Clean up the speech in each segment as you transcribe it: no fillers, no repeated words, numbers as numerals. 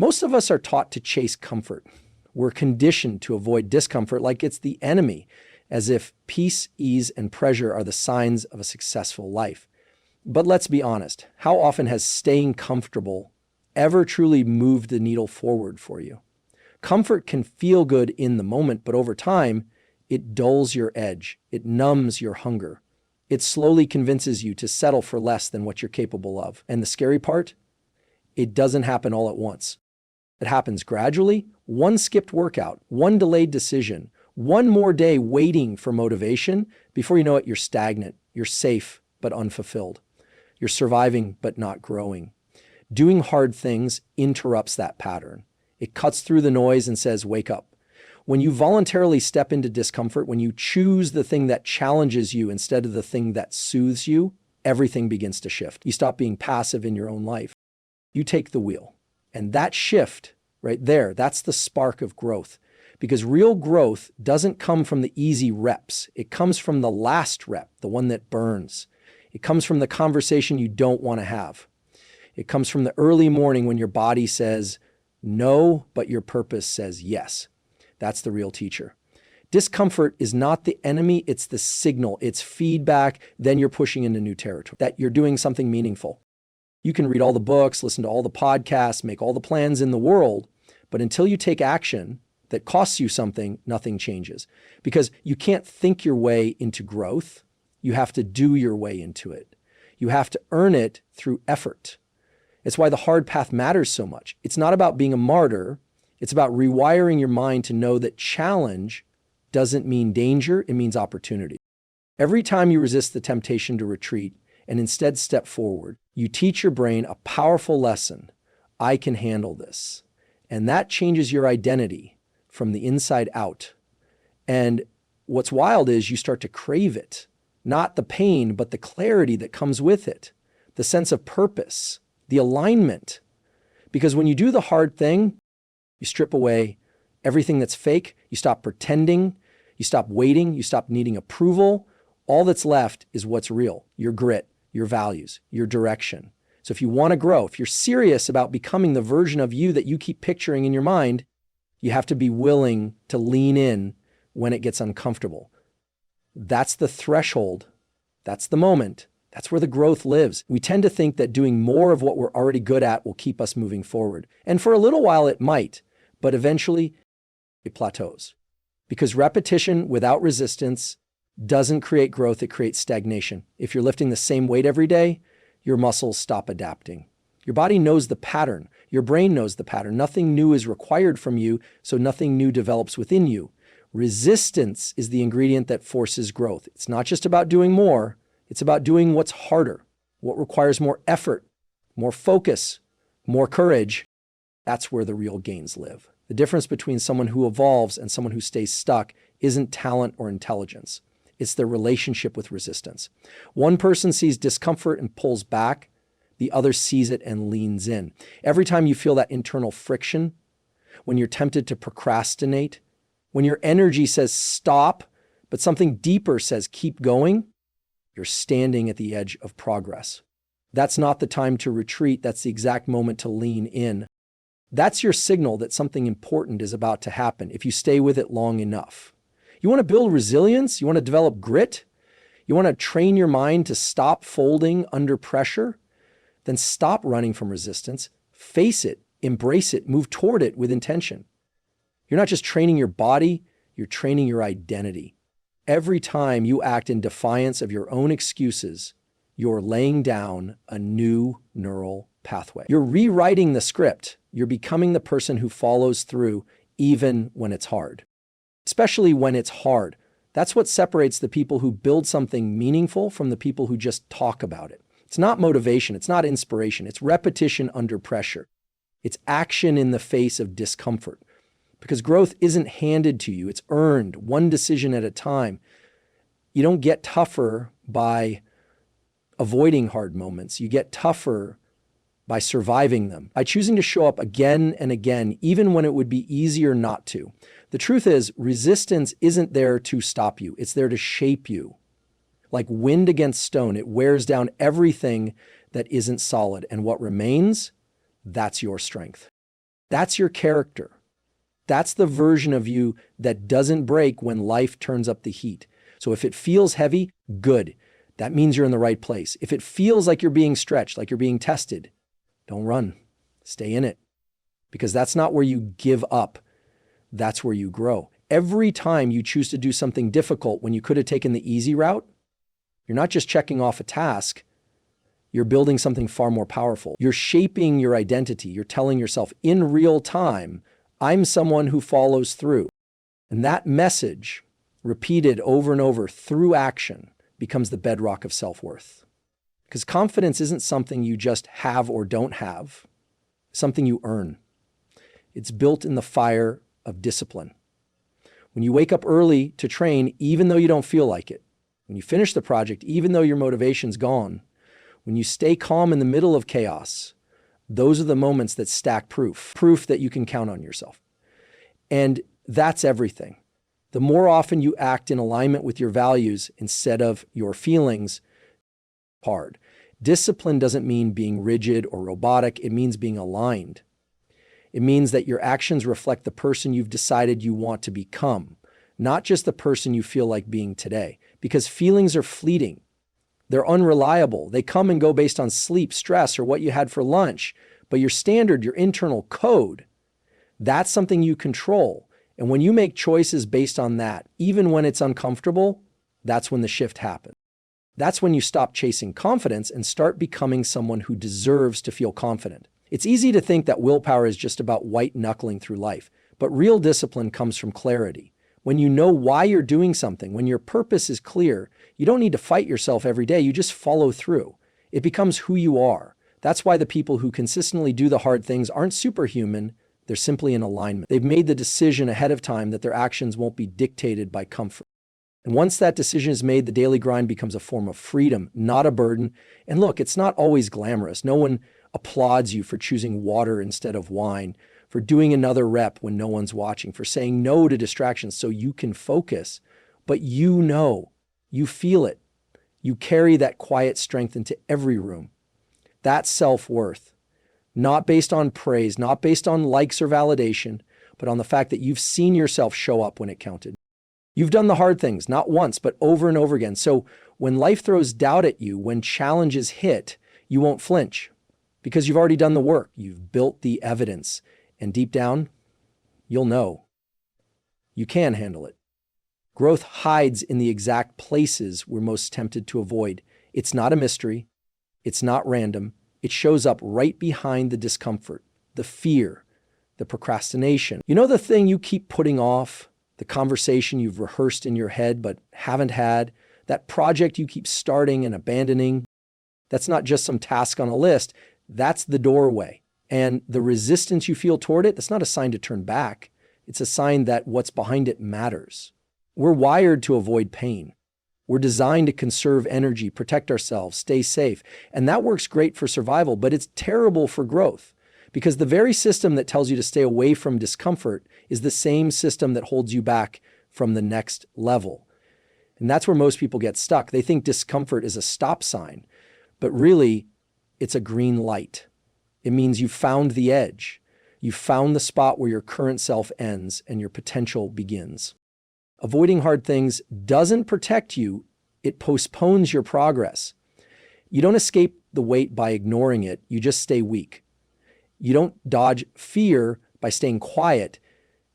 Most of us are taught to chase comfort. We're conditioned to avoid discomfort like it's the enemy, as if peace, ease, and pleasure are the signs of a successful life. But let's be honest, how often has staying comfortable ever truly moved the needle forward for you? Comfort can feel good in the moment, but over time, it dulls your edge. It numbs your hunger. It slowly convinces you to settle for less than what you're capable of. And the scary part? It doesn't happen all at once. It happens gradually, one skipped workout, one delayed decision, one more day waiting for motivation. Before you know it, you're stagnant, you're safe but unfulfilled. You're surviving but not growing. Doing hard things interrupts that pattern. It cuts through the noise and says, wake up. When you voluntarily step into discomfort, when you choose the thing that challenges you instead of the thing that soothes you, everything begins to shift. You stop being passive in your own life. You take the wheel. And that shift right there, that's the spark of growth. Because real growth doesn't come from the easy reps. It comes from the last rep, the one that burns. It comes from the conversation you don't want to have. It comes from the early morning when your body says no, but your purpose says yes. That's the real teacher. Discomfort is not the enemy, it's the signal, it's feedback, then you're pushing into new territory, that you're doing something meaningful. You can read all the books, listen to all the podcasts, make all the plans in the world, but until you take action that costs you something, nothing changes. Because you can't think your way into growth, you have to do your way into it. You have to earn it through effort. It's why the hard path matters so much. It's not about being a martyr, it's about rewiring your mind to know that challenge doesn't mean danger, it means opportunity. Every time you resist the temptation to retreat and instead step forward, you teach your brain a powerful lesson. I can handle this. And that changes your identity from the inside out. And what's wild is you start to crave it, not the pain, but the clarity that comes with it, the sense of purpose, the alignment. Because when you do the hard thing, you strip away everything that's fake, you stop pretending, you stop waiting, you stop needing approval. All that's left is what's real, your grit, your values, your direction. So if you want to grow, if you're serious about becoming the version of you that you keep picturing in your mind, you have to be willing to lean in when it gets uncomfortable. That's the threshold. That's the moment. That's where the growth lives. We tend to think that doing more of what we're already good at will keep us moving forward. And for a little while it might, but eventually it plateaus. Because repetition without resistance doesn't create growth, it creates stagnation. If you're lifting the same weight every day, your muscles stop adapting. Your body knows the pattern. Your brain knows the pattern. Nothing new is required from you, so nothing new develops within you. Resistance is the ingredient that forces growth. It's not just about doing more, it's about doing what's harder, what requires more effort, more focus, more courage. That's where the real gains live. The difference between someone who evolves and someone who stays stuck isn't talent or intelligence. It's their relationship with resistance. One person sees discomfort and pulls back. The other sees it and leans in. Every time you feel that internal friction, when you're tempted to procrastinate, when your energy says stop, but something deeper says keep going, you're standing at the edge of progress. That's not the time to retreat. That's the exact moment to lean in. That's your signal that something important is about to happen if you stay with it long enough. You want to build resilience? You want to develop grit? You want to train your mind to stop folding under pressure? Then stop running from resistance. Face it, embrace it, move toward it with intention. You're not just training your body, you're training your identity. Every time you act in defiance of your own excuses, you're laying down a new neural pathway. You're rewriting the script. You're becoming the person who follows through even when it's hard. Especially when it's hard. That's what separates the people who build something meaningful from the people who just talk about it. It's not motivation. It's not inspiration. It's repetition under pressure. It's action in the face of discomfort. Because growth isn't handed to you. It's earned one decision at a time. You don't get tougher by avoiding hard moments. You get tougher by surviving them, by choosing to show up again and again, even when it would be easier not to. The truth is, resistance isn't there to stop you. It's there to shape you. Like wind against stone, it wears down everything that isn't solid. And what remains, that's your strength. That's your character. That's the version of you that doesn't break when life turns up the heat. So if it feels heavy, good. That means you're in the right place. If it feels like you're being stretched, like you're being tested, don't run. Stay in it. Because that's not where you give up. That's where you grow. Every time you choose to do something difficult when you could have taken the easy route, you're not just checking off a task, you're building something far more powerful. You're shaping your identity. You're telling yourself in real time, I'm someone who follows through. And that message, repeated over and over through action, becomes the bedrock of self-worth. Because confidence isn't something you just have or don't have, it's something you earn. It's built in the fire of discipline. When you wake up early to train, even though you don't feel like it, when you finish the project, even though your motivation's gone, when you stay calm in the middle of chaos, those are the moments that stack proof that you can count on yourself. And that's everything. The more often you act in alignment with your values instead of your feelings, hard. Discipline doesn't mean being rigid or robotic. It means being aligned. It means that your actions reflect the person you've decided you want to become, not just the person you feel like being today. Because feelings are fleeting. They're unreliable. They come and go based on sleep, stress, or what you had for lunch. But your standard, your internal code, that's something you control. And when you make choices based on that, even when it's uncomfortable, that's when the shift happens. That's when you stop chasing confidence and start becoming someone who deserves to feel confident. It's easy to think that willpower is just about white knuckling through life, but real discipline comes from clarity. When you know why you're doing something, when your purpose is clear, you don't need to fight yourself every day. You just follow through. It becomes who you are. That's why the people who consistently do the hard things aren't superhuman. They're simply in alignment. They've made the decision ahead of time that their actions won't be dictated by comfort. And once that decision is made, the daily grind becomes a form of freedom, not a burden. And look, it's not always glamorous. No one applauds you for choosing water instead of wine, for doing another rep when no one's watching, for saying no to distractions so you can focus. But you know, you feel it. You carry that quiet strength into every room. That's self-worth. Not based on praise, not based on likes or validation, but on the fact that you've seen yourself show up when it counted. You've done the hard things, not once, but over and over again. So when life throws doubt at you, when challenges hit, you won't flinch because you've already done the work. You've built the evidence. And deep down, you'll know. You can handle it. Growth hides in the exact places we're most tempted to avoid. It's not a mystery. It's not random. It shows up right behind the discomfort, the fear, the procrastination. You know the thing you keep putting off? The conversation you've rehearsed in your head but haven't had? That project you keep starting and abandoning? That's not just some task on a list. That's the doorway. And the resistance you feel toward it, that's not a sign to turn back. It's a sign that what's behind it matters. We're wired to avoid pain. We're designed to conserve energy, protect ourselves, stay safe. And that works great for survival, but it's terrible for growth. Because the very system that tells you to stay away from discomfort is the same system that holds you back from the next level. And that's where most people get stuck. They think discomfort is a stop sign, but really it's a green light. It means you've found the edge. You've found the spot where your current self ends and your potential begins. Avoiding hard things doesn't protect you. It postpones your progress. You don't escape the weight by ignoring it. You just stay weak. You don't dodge fear by staying quiet.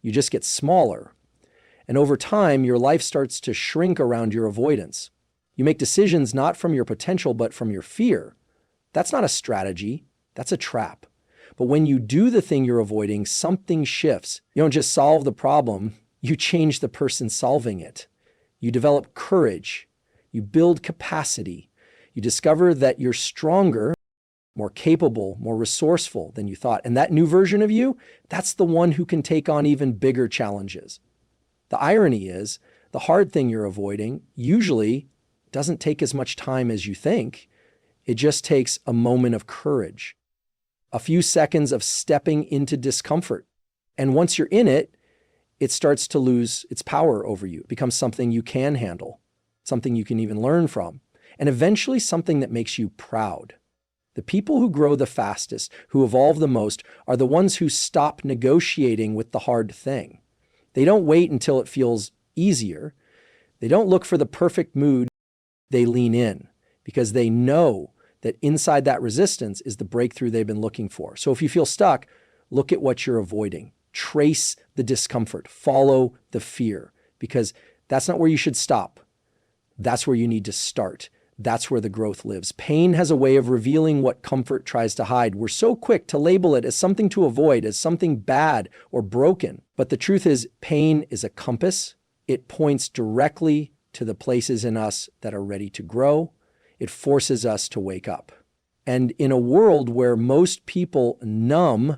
You just get smaller. And over time, your life starts to shrink around your avoidance. You make decisions not from your potential, but from your fear. That's not a strategy. That's a trap. But when you do the thing you're avoiding, something shifts. You don't just solve the problem, you change the person solving it. You develop courage. You build capacity. You discover that you're stronger, more capable, more resourceful than you thought. And that new version of you, that's the one who can take on even bigger challenges. The irony is, the hard thing you're avoiding usually doesn't take as much time as you think. It just takes a moment of courage, a few seconds of stepping into discomfort. And once you're in it, it starts to lose its power over you. It becomes something you can handle, something you can even learn from, and eventually something that makes you proud. The people who grow the fastest, who evolve the most, are the ones who stop negotiating with the hard thing. They don't wait until it feels easier. They don't look for the perfect mood. They lean in because they know that inside that resistance is the breakthrough they've been looking for. So if you feel stuck, look at what you're avoiding. Trace the discomfort. Follow the fear, because that's not where you should stop. That's where you need to start. That's where the growth lives. Pain has a way of revealing what comfort tries to hide. We're so quick to label it as something to avoid, as something bad or broken. But the truth is, pain is a compass. It points directly to the places in us that are ready to grow. It forces us to wake up. And in a world where most people numb,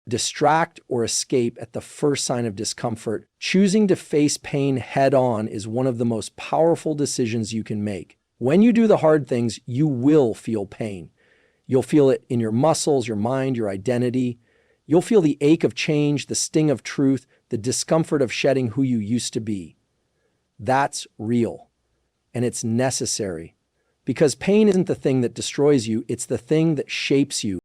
distract, or escape at the first sign of discomfort, choosing to face pain head on is one of the most powerful decisions you can make. When you do the hard things, you will feel pain. You'll feel it in your muscles, your mind, your identity. You'll feel the ache of change, the sting of truth, the discomfort of shedding who you used to be. That's real, and it's necessary, because pain isn't the thing that destroys you, it's the thing that shapes you.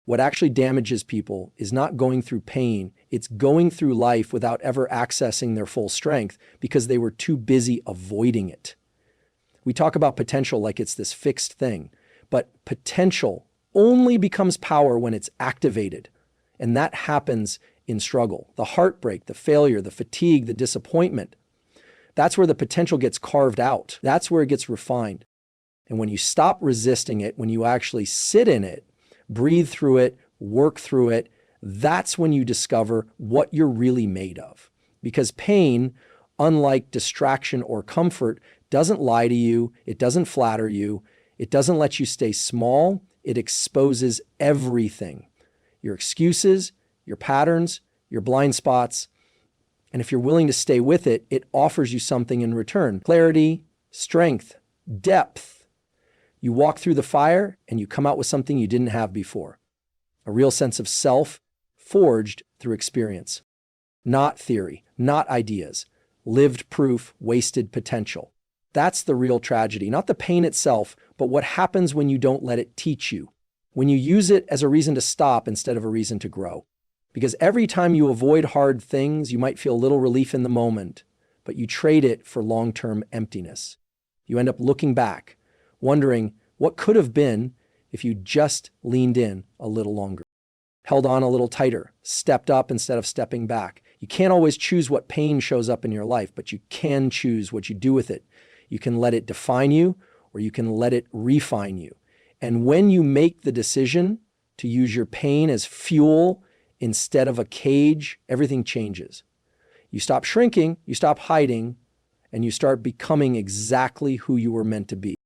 What actually damages people is not going through pain, it's going through life without ever accessing their full strength because they were too busy avoiding it. We talk about potential like it's this fixed thing, but potential only becomes power when it's activated. And that happens in struggle. The heartbreak, the failure, the fatigue, the disappointment. That's where the potential gets carved out. That's where it gets refined. And when you stop resisting it, when you actually sit in it, breathe through it, work through it, that's when you discover what you're really made of. Because pain, unlike distraction or comfort, doesn't lie to you, it doesn't flatter you, it doesn't let you stay small, it exposes everything. Your excuses, your patterns, your blind spots. And if you're willing to stay with it, it offers you something in return. Clarity, strength, depth. You walk through the fire and you come out with something you didn't have before. A real sense of self forged through experience. Not theory, not ideas. Lived proof, wasted potential. That's the real tragedy, not the pain itself, but what happens when you don't let it teach you. When you use it as a reason to stop instead of a reason to grow. Because every time you avoid hard things, you might feel a little relief in the moment, but you trade it for long-term emptiness. You end up looking back, wondering what could have been if you just leaned in a little longer, held on a little tighter, stepped up instead of stepping back. You can't always choose what pain shows up in your life, but you can choose what you do with it. You can let it define you, or you can let it refine you. And when you make the decision to use your pain as fuel instead of a cage, everything changes. You stop shrinking, you stop hiding, and you start becoming exactly who you were meant to be.